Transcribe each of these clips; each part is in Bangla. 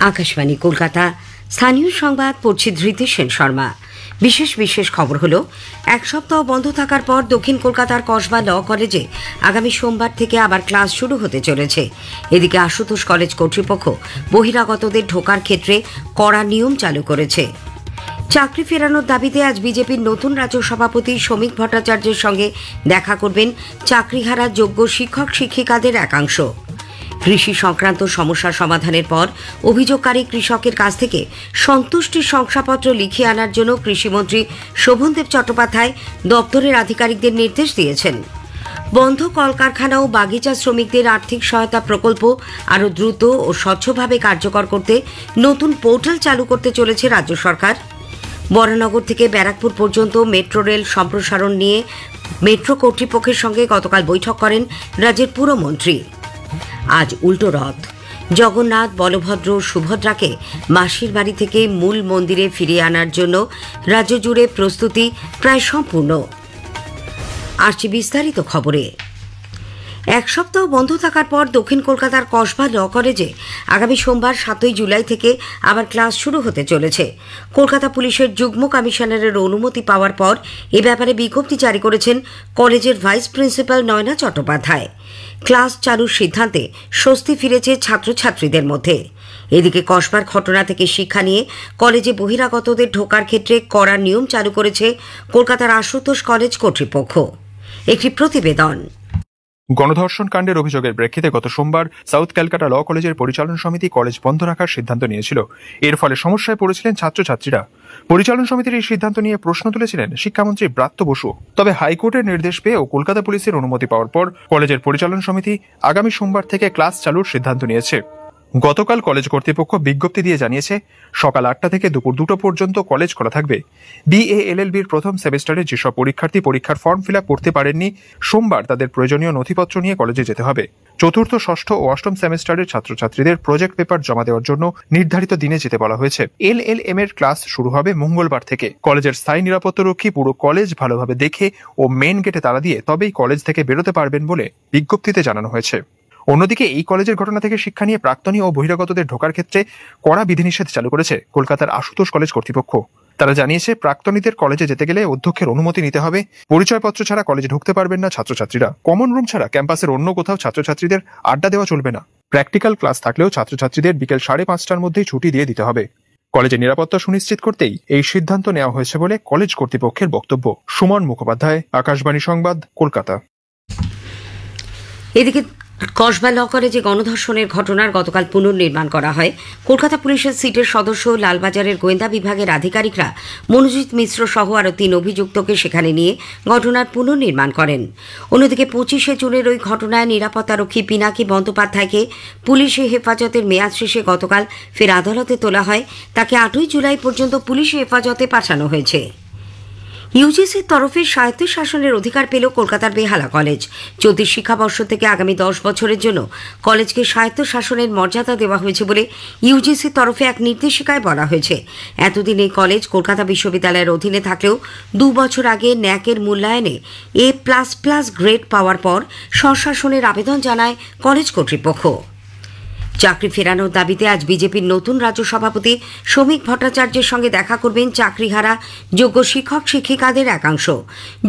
আকাশবাণী কলকাতা। স্থানীয় সংবাদ পড়ছি ধৃতি সেন শর্মা। বিশেষ খবর হলো, এক সপ্তাহ বন্ধ থাকার পর দক্ষিণ কলকাতার কসবা ল কলেজে আগামী সোমবার থেকে আবার ক্লাস শুরু হতে চলেছে। এদিকে আশুতোষ কলেজ কর্তৃপক্ষ বহিরাগতদের ঢোকার ক্ষেত্রে কড়া নিয়ম চালু করেছে। চাকরি ফেরানোর দাবিতে আজ বিজেপির নতুন রাজ্য সভাপতি শ্রমিক ভট্টাচার্যের সঙ্গে দেখা করবেন চাকরিহারা যোগ্য শিক্ষক শিক্ষিকাদের একাংশ। কৃষি সংক্রান্ত সমস্যা সমাধানের পর অভিযোগকারী কৃষকের কাছ থেকে সন্তুষ্টির শংসাপত্র লিখিয়ে আনার জন্য কৃষিমন্ত্রী শোভনদেব চট্টোপাধ্যায় দপ্তরের আধিকারিকদের নির্দেশ দিয়েছেন। বন্ধ কলকারখানা ও বাগিচা শ্রমিকদের আর্থিক সহায়তা প্রকল্প আরও দ্রুত ও স্বচ্ছভাবে কার্যকর করতে নতুন পোর্টাল চালু করতে চলেছে রাজ্য সরকার। বরানগর থেকে ব্যারাকপুর পর্যন্ত মেট্রো রেল সম্প্রসারণ নিয়ে মেট্রো কর্তৃপক্ষের সঙ্গে গতকাল বৈঠক করেন রাজ্যের পুরমন্ত্রী। আজ উল্টো রথ। জগন্নাথ, বলভদ্র, সুভদ্রাকে মাসির বাড়ি থেকে মূল মন্দিরে ফিরিয়ে আনার জন্য রাজ্য জুড়ে প্রস্তুতি প্রায় সম্পূর্ণ। আসছে বিস্তারিত খবরে। এক সপ্তাহ বন্ধ থাকার পর দক্ষিণ কলকাতার কসবা ল কলেজে আগামী সোমবার 7 জুলাই থেকে আবার ক্লাস শুরু হতে চলেছে। কলকাতা পুলিশের যুগ্ম কমিশনারের অনুমতি পাওয়ার পর এ ব্যাপারে বিজ্ঞপ্তি জারি করেছেন কলেজের vice principal Nayana Chattopadhyay. Class চালুর সিদ্ধান্তে স্বস্তি ফিরেছে ছাত্রছাত্রীদের মধ্যে। এদিকে কসবার ঘটনা থেকে শিক্ষা নিয়ে কলেজে বহিরাগতদের ঢোকার ক্ষেত্রে কড়া নিয়ম চালু করেছে কলকাতার আশুতোষ কলেজ কর্তৃপক্ষ। একটি প্রতিবেদন। গণধর্ষণ কাণ্ডের অভিযোগের প্রেক্ষিতে গত সোমবার সাউথ ক্যালকাটা ল কলেজের পরিচালন সমিতি কলেজ বন্ধ রাখার সিদ্ধান্ত নিয়েছিল। এর ফলে সমস্যায় পড়েছিলেন ছাত্রছাত্রীরা। পরিচালন সমিতির এই সিদ্ধান্ত নিয়ে প্রশ্ন তুলেছিলেন শিক্ষামন্ত্রী ব্রাত্য বসু। তবে হাইকোর্টের নির্দেশ পেয়ে ও কলকাতা পুলিশের অনুমতি পাওয়ার পর কলেজের পরিচালন সমিতি আগামী সোমবার থেকে ক্লাস চালুর সিদ্ধান্ত নিয়েছে। গতকাল কলেজ কর্তৃপক্ষ বিজ্ঞপ্তি দিয়ে জানিয়েছে, সকাল 8টা থেকে দুপুর 2টো পর্যন্ত কলেজ খোলা থাকবে। BA-LLBর প্রথম সেমিস্টারে যেসব পরীক্ষার্থী পরীক্ষার ফর্ম ফিল আপ করতে পারেননি, সোমবার তাদের প্রয়োজনীয় নথিপত্র নিয়ে কলেজে যেতে হবে। চতুর্থ, ষষ্ঠ ও অষ্টম সেমিস্টারের ছাত্রছাত্রীদের প্রজেক্ট পেপার জমা দেওয়ার জন্য নির্ধারিত দিনে যেতে বলা হয়েছে। LLM এর ক্লাস শুরু হবে মঙ্গলবার থেকে। কলেজের স্থায়ী নিরাপত্তারক্ষী পুরো কলেজ ভালোভাবে দেখে ও মেন গেটে তালা দিয়ে তবেই কলেজ থেকে বেরোতে পারবেন বলে বিজ্ঞপ্তিতে জানানো হয়েছে। অন্যদিকে এই কলেজের ঘটনা থেকে শিক্ষা নিয়ে প্রাক্তনী ও বহিরাগতদের ঢোকার ক্ষেত্রে কড়া বিধিনিষেধ চালু করেছে কলকাতার আশুতোষ কলেজ কর্তৃপক্ষ। তারা জানিয়েছে, প্রাক্তনীদের কলেজে যেতে গেলে অধ্যক্ষের অনুমতি নিতে হবে। পরিচয়পত্র ছাড়া কলেজে ঢুকতে পারবেন না ছাত্রছাত্রীরা। কমন রুম ছাড়া ক্যাম্পাসের অন্য কোথাও ছাত্রছাত্রীদের আড্ডা দেওয়া চলবে না। প্র্যাকটিক্যাল ক্লাস থাকলেও ছাত্রছাত্রীদের বিকেল 5:30টার মধ্যেই ছুটি দিয়ে দিতে হবে। কলেজের নিরাপত্তা সুনিশ্চিত করতেই এই সিদ্ধান্ত নেওয়া হয়েছে বলে কলেজ কর্তৃপক্ষের বক্তব্য। সুমন মুখোপাধ্যায়, আকাশবাণী সংবাদ, কলকাতা। এদিকে কসবা ল কলেজে গণধর্ষণের ঘটনার গতকাল পুনর্নির্মাণ করা হয়। কলকাতা পুলিশের সিটের সদস্য লালবাজারের গোয়েন্দা বিভাগের আধিকারিকরা মনোজিৎ মিশ্র সহ আরও 3 অভিযুক্তকে সেখানে নিয়ে ঘটনার পুনর্নির্মাণ করেন। অন্যদিকে 25শে জুনের ওই ঘটনায় নিরাপত্তারক্ষী পিনাকি বন্দ্যোপাধ্যায়কে পুলিশি হেফাজতের মেয়াদ শেষে গতকাল ফের আদালতে তোলা হয়। তাকে 8ই জুলাই পর্যন্ত পুলিশি হেফাজতে পাঠানো হয়েছে। ইউজিসির তরফে স্বায়ত্তশাসনের অধিকার পেল কলকাতার বেহালা কলেজ। চলতি শিক্ষাবর্ষ থেকে আগামী 10 বছরের জন্য কলেজকে স্বায়ত্তশাসনের মর্যাদা দেওয়া হয়েছে বলে ইউজিসির তরফে এক নির্দেশিকায় বলা হয়েছে। এতদিন এই কলেজ কলকাতা বিশ্ববিদ্যালয়ের অধীনে থাকলেও 2 বছর আগে ন্যাকের মূল্যায়নে A++ গ্রেড পাওয়ার পর স্বশাসনের আবেদন জানায় কলেজ কর্তৃপক্ষ। চাকরি ফেরানোর দাবিতে আজ বিজেপির নতুন রাজ্য সভাপতি শ্রমিক ভট্টাচার্যের সঙ্গে দেখা করবেন চাকরিহারা যোগ্য শিক্ষক শিক্ষিকাদের একাংশ।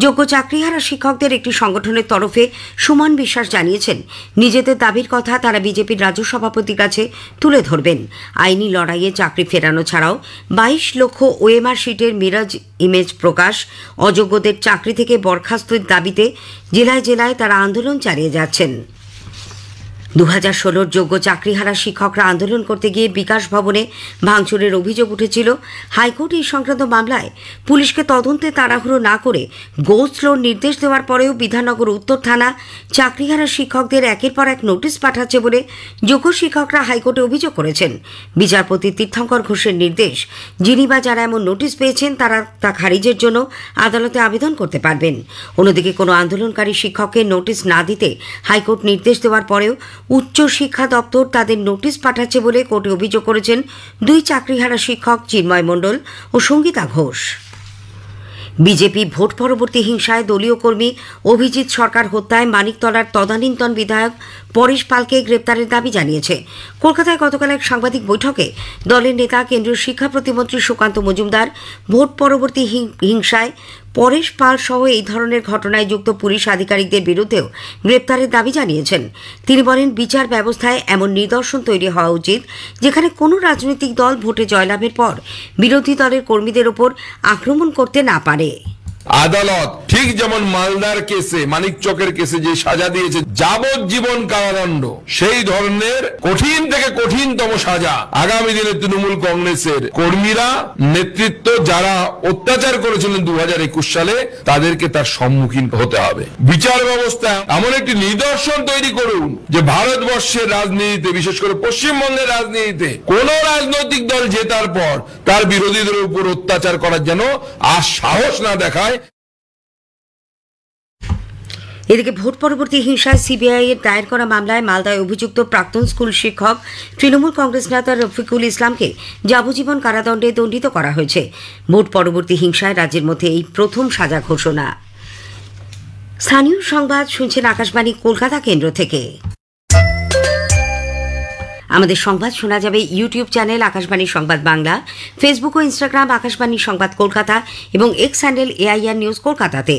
যোগ্য চাকরিহারা শিক্ষকদের একটি সংগঠনের তরফে সুমন বিশ্বাস জানিয়েছেন, নিজেদের দাবির কথা তারা বিজেপির রাজ্য সভাপতির কাছে তুলে ধরবেন। আইনি লড়াইয়ে চাকরি ফেরানো ছাড়াও 22 লক্ষ OMR শিটের মিরাজ ইমেজ প্রকাশ, অযোগ্যদের চাকরি থেকে বরখাস্তের দাবিতে জেলায় জেলায় তারা আন্দোলন চালিয়ে যাচ্ছেন। 2016 যোগ্য চাকরিহারা শিক্ষকরা আন্দোলন করতে গিয়ে বিকাশ ভবনে ভাঙচুরের অভিযোগ উঠেছিল। হাইকোর্ট এই সংক্রান্ত মামলায় পুলিশকে তদন্তে তাড়াহুড়ো না করে গো স্লোর নির্দেশ দেওয়ার পরেও বিধাননগর উত্তর থানা চাকরিহারা শিক্ষকদের একের পর এক নোটিশ পাঠাচ্ছে বলে যোগ্য শিক্ষকরা হাইকোর্টে অভিযোগ করেছেন। বিচারপতি তীর্থঙ্কর ঘোষের নির্দেশ, যিনি বা যারা এমন নোটিশ পেয়েছেন তারা তা খারিজের জন্য আদালতে আবেদন করতে পারবেন। অন্যদিকে কোনো আন্দোলনকারী শিক্ষককে নোটিশ না দিতে হাইকোর্ট নির্দেশ দেওয়ার পরেও উচ্চ শিক্ষা দপ্তর তাদের নোটিশ পাঠাচ্ছে বলে কোর্টে অভিযোগ করেছেন 2 চাকরিহারা শিক্ষক চিন্ময় মণ্ডল ও সঙ্গীতা ঘোষ। বিজেপি ভোট পরবর্তী হিংসায় দলীয় কর্মী অভিজিৎ সরকার হত্যায় মানিকতলার তদানীন্তন বিধায়ক পরেশ পালকে গ্রেপ্তারের দাবি জানিয়েছে। কলকাতায় গতকাল এক সাংবাদিক বৈঠকে দলের নেতা কেন্দ্রীয় শিক্ষা প্রতিমন্ত্রী সুকান্ত মজুমদার ভোট পরবর্তী হিংসায় পরেশ পাল সহ এই ধরনের ঘটনায় যুক্ত পুলিশ আধিকারিকদের বিরুদ্ধেও গ্রেপ্তারের দাবি জানিয়েছেন। তিনি বলেন, বিচার ব্যবস্থায় এমন নিদর্শন তৈরি হওয়া উচিত যেখানে কোনো রাজনৈতিক দল ভোটে জয়লাভের পর বিরোধী দলের কর্মীদের ওপর আক্রমণ করতে না পারে। আদালত ঠিক যেমন মালদার কেসে মানিক চকের কেসে যে সাজা দিয়েছে যাবজ্জীবন কারাদণ্ড, সেই ধরনের কঠিন থেকে কঠিনতম সাজা আগামী দিনে তৃণমূল কংগ্রেসের কর্মীরা নেতৃত্ব যারা অত্যাচার করেছিলেন 2021 সালে তাদেরকে তার সম্মুখীন হতে হবে। বিচার ব্যবস্থা এমন একটি নিদর্শন তৈরি করুন যে ভারতবর্ষের রাজনীতিতে, বিশেষ করে পশ্চিমবঙ্গের রাজনীতিতে কোন রাজনৈতিক দল জেতার পর তার বিরোধীদের উপর অত্যাচার করার যেন আর সাহস না দেখায়। এদিকে ভোট পরবর্তী হিংসায় সিবিআই এর দায়ের করা মামলায় মালদায় অভিযুক্ত প্রাক্তন স্কুল শিক্ষক তৃণমূল কংগ্রেস নেতা রফিকুল ইসলামকে যাবজ্জীবন কারাদণ্ডে দণ্ডিত করা হয়েছে। ভোট পরবর্তী হিংসায় রাজ্যের মধ্যে এই প্রথম সাজা ঘোষণা। স্থানীয় সংবাদ শুনছেন আকাশবাণী কলকাতা কেন্দ্র থেকে। আমাদের সংবাদ শোনা যাবে ইউটিউব চ্যানেল আকাশবাণী সংবাদ বাংলা, ফেসবুক ও ইনস্টাগ্রাম আকাশবাণী সংবাদ কলকাতা এবং এক্স হ্যান্ডেল AIR নিউজ কলকাতাতে।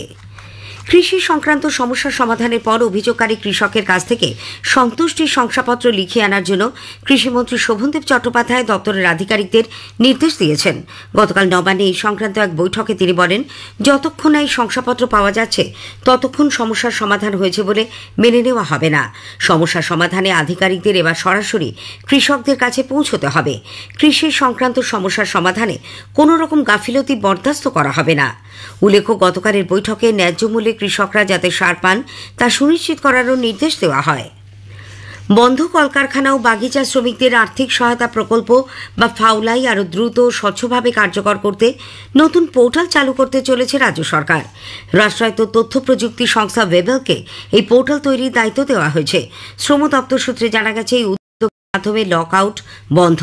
কৃষি সংক্রান্ত সমস্যার সমাধানের পর অভিযোগকারী কৃষকের কাছ থেকে সন্তুষ্টির শংসাপত্র লিখিয়ে আনার জন্য কৃষিমন্ত্রী শোভনদেব চট্টোপাধ্যায় দপ্তরের আধিকারিকদের নির্দেশ দিয়েছেন। গতকাল নবান্নে এই সংক্রান্ত এক বৈঠকে তিনি বলেন, যতক্ষণ এই শংসাপত্র পাওয়া যাচ্ছে ততক্ষণ সমস্যার সমাধান হয়েছে বলে মেনে নেওয়া হবে না। সমস্যার সমাধানে আধিকারিকদের এবার সরাসরি কৃষকদের কাছে পৌঁছতে হবে। কৃষি সংক্রান্ত সমস্যার সমাধানে কোনো রকম গাফিলতি বরদাস্ত করা হবে না। উল্লেখ্য, গতকালের বৈঠকে ন্যায্য মূল্যে কৃষকরা যাতে সার পান তা সুনিশ্চিত করারও নির্দেশ দেওয়া হয়। বন্ধ কলকারখানা ও বাগিচা শ্রমিকদের আর্থিক সহায়তা প্রকল্প বা ফাউলাই আরও দ্রুত ও স্বচ্ছভাবে কার্যকর করতে নতুন পোর্টাল চালু করতে চলেছে রাজ্য সরকার। রাষ্ট্রায়ত্ত তথ্য প্রযুক্তি সংস্থা ওয়েবেলকে এই পোর্টাল তৈরির দায়িত্ব দেওয়া হয়েছে। শ্রম দপ্তর সূত্রে জানা গেছে, এই মাধ্যমে লকআউট, বন্ধ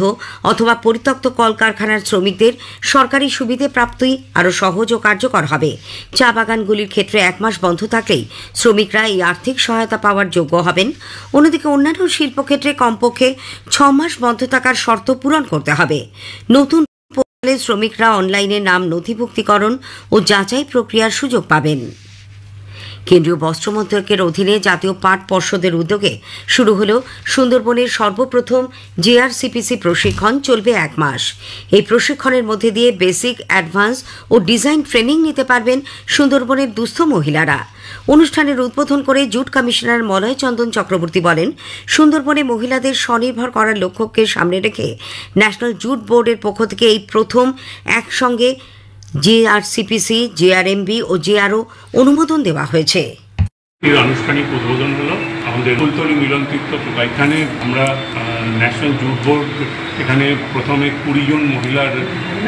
অথবা পরিত্যক্ত কলকারখানার শ্রমিকদের সরকারি সুবিধে প্রাপ্তি আরও সহজ ও কার্যকর হবে। চা বাগানগুলির ক্ষেত্রে 1 মাস বন্ধ থাকলেই শ্রমিকরা এই আর্থিক সহায়তা পাওয়ার যোগ্য হবেন। অন্যদিকে অন্যান্য শিল্পক্ষেত্রে কমপক্ষে 6 মাস বন্ধ থাকার শর্ত পূরণ করতে হবে। নতুন পোর্টালে শ্রমিকরা অনলাইনে নাম নথিভুক্তিকরণ ও যাচাই প্রক্রিয়ার সুযোগ পাবেন। কেন্দ্রীয় বস্ত্র মন্ত্রকের অধীনে জাতীয় পাট পর্ষদের উদ্যোগে শুরু হল সুন্দরবনের সর্বপ্রথম JRCPC প্রশিক্ষণ। চলবে 1 মাস। এই প্রশিক্ষণের মধ্যে দিয়ে বেসিক, অ্যাডভান্স ও ডিজাইন ট্রেনিং নিতে পারবেন সুন্দরবনের দুস্থ মহিলারা। অনুষ্ঠানের উদ্বোধন করে জুট কমিশনার মলয় চন্দন চক্রবর্তী বলেন, সুন্দরবনে মহিলাদের স্বনির্ভর করার লক্ষ্যকে সামনে রেখে ন্যাশনাল জুট বোর্ডের পক্ষ থেকে এই প্রথম একসঙ্গে JRCPC, JRMB ও JRO অনুমোদন দেওয়া হয়েছে। এর আনুষ্ঠানিক উদ্বোধন হলো আমাদের ফুলতলি মিলন তীর্থ। এখানে আমরা ন্যাশনাল জুট বোর্ড এখানে প্রথমে 20 জন মহিলার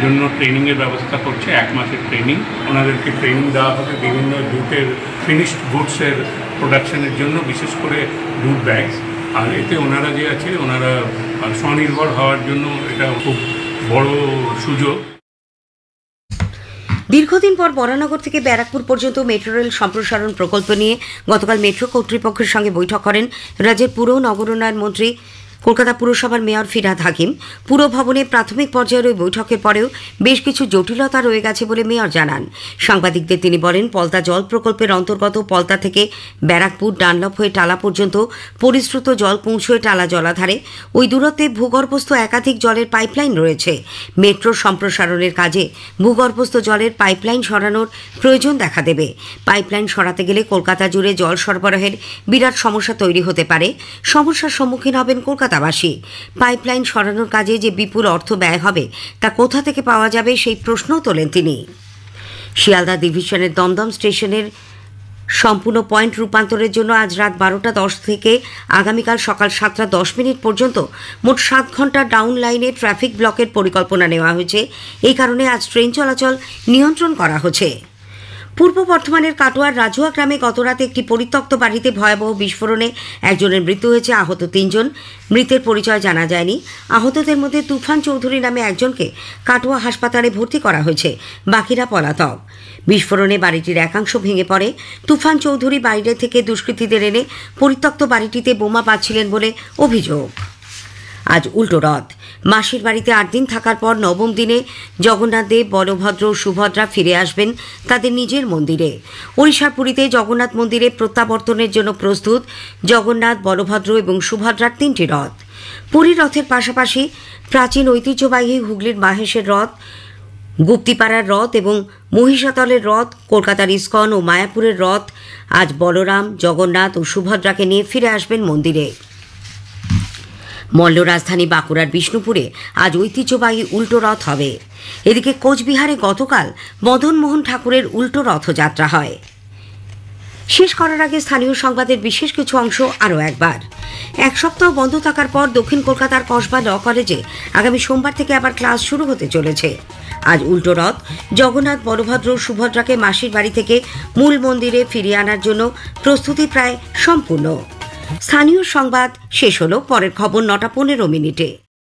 জন্য ট্রেনিংয়ের ব্যবস্থা করছে। 1 মাসের ট্রেনিং, ওনাদেরকে ট্রেনিং দেওয়া হবে বিভিন্ন জুটের ফিনিশড গুডসের প্রোডাকশনের জন্য, বিশেষ করে জুট ব্যাগস। আর এতে ওনারা যে আছে ওনারা স্বনির্ভর হওয়ার জন্য এটা খুব বড় সুযোগ। দীর্ঘদিন পর বরানগর থেকে ব্যারাকপুর পর্যন্ত মেট্রো রেল সম্প্রসারণ প্রকল্প নিয়ে গতকাল মেট্রো কর্তৃপক্ষের সঙ্গে বৈঠক করেন রাজ্যের পুর ও নগর উন্নয়ন মন্ত্রী কলকাতা পুরসভার মেয়র ফিরহাদ হাকিম। পুর ভবনে প্রাথমিক পর্যায়ের ওই বৈঠকের পরেও বেশ কিছু জটিলতা রয়ে গেছে বলে মেয়র জানান। সাংবাদিকদের তিনি বলেন, পলতা জল প্রকল্পের অন্তর্গত পলতা থেকে ব্যারাকপুর, ডানলপ হয়ে টালা পর্যন্ত পরিশ্রুত জল পৌঁছয় টালা জলাধারে। ওই দূরত্বে ভূগর্ভস্থ একাধিক জলের পাইপলাইন রয়েছে। মেট্রো সম্প্রসারণের কাজে ভূগর্ভস্থ জলের পাইপলাইন সরানোর প্রয়োজন দেখা দেবে। পাইপলাইন সরাতে গেলে কলকাতা জুড়ে জল সরবরাহের বিরাট সমস্যা তৈরি হতে পারে। সমস্যার সম্মুখীন হবেন কলকাতাবাসী। পাইপলাইন সরানোর কাজে যে বিপুল অর্থ ব্যয় হবে তা কোথা থেকে পাওয়া যাবে সেই প্রশ্নও তোলেন তিনি। শিয়ালদা ডিভিশনের দমদম স্টেশনের সম্পূর্ণ পয়েন্ট রূপান্তরের জন্য আজ রাত 12:10 থেকে আগামীকাল সকাল 7:10 পর্যন্ত মোট 7 ঘন্টা ডাউন লাইনে ট্রাফিক ব্লকের পরিকল্পনা নেওয়া হয়েছে। এই কারণে আজ ট্রেন চলাচল নিয়ন্ত্রণ করা হচ্ছে। পূর্ব বর্ধমানের কাটোয়ার রাজুয়া গ্রামে গতরাতে একটি পরিত্যক্ত বাড়িতে ভয়াবহ বিস্ফোরণে একজনের মৃত্যু হয়েছে, আহত 3 জন। মৃতের পরিচয় জানা যায়নি। আহতদের মধ্যে তুফান চৌধুরী নামে একজনকে কাটোয়া হাসপাতালে ভর্তি করা হয়েছে, বাকিরা পলাতক। বিস্ফোরণে বাড়িটির একাংশ ভেঙে পড়ে। তুফান চৌধুরী বাইরে থেকে দুষ্কৃতীদের এনে পরিত্যক্ত বাড়িটিতে বোমা বাঁধছিলেন বলে অভিযোগ। আজ উল্টো রথ। মাসির বাড়িতে 8 দিন থাকার পর নবম দিনে জগন্নাথ দেব, বলভদ্র ও সুভদ্রা ফিরে আসবেন তাদের নিজের মন্দিরে। ওড়িশার পুরীতে জগন্নাথ মন্দিরে প্রত্যাবর্তনের জন্য প্রস্তুত জগন্নাথ, বলভদ্র এবং সুভদ্রার 3টি রথ। পুরীর রথের পাশাপাশি প্রাচীন ঐতিহ্যবাহী হুগলির মাহেশের রথ, গুপ্তিপাড়ার রথ এবং মহিষাতলের রথ, কলকাতার ইস্কন ও মায়াপুরের রথ আজ বলরাম, জগন্নাথ ও সুভদ্রাকে নিয়ে ফিরে আসবেন মন্দিরে। মল্ল রাজধানী বাঁকুড়ার বিষ্ণুপুরে আজ ঐতিহ্যবাহী উল্টো রথ হবে। এদিকে কোচবিহারে গতকাল মদনমোহন ঠাকুরের উল্টো রথযাত্রা হয়। শেষ করার আগে স্থানীয় সংবাদের বিশেষ কিছু অংশ আরও একবার। 1 সপ্তাহ বন্ধ থাকার পর দক্ষিণ কলকাতার কসবা ল কলেজে আগামী সোমবার থেকে আবার ক্লাস শুরু হতে চলেছে। আজ উল্টো রথ। জগন্নাথ, বলভদ্র, সুভদ্রাকে মাসির বাড়ি থেকে মূল মন্দিরে ফিরিয়ে আনার জন্য প্রস্তুতি প্রায় সম্পূর্ণ। স্থানীয় সংবাদ শেষ হলো। পরের খবর 9টা 15 মিনিটে।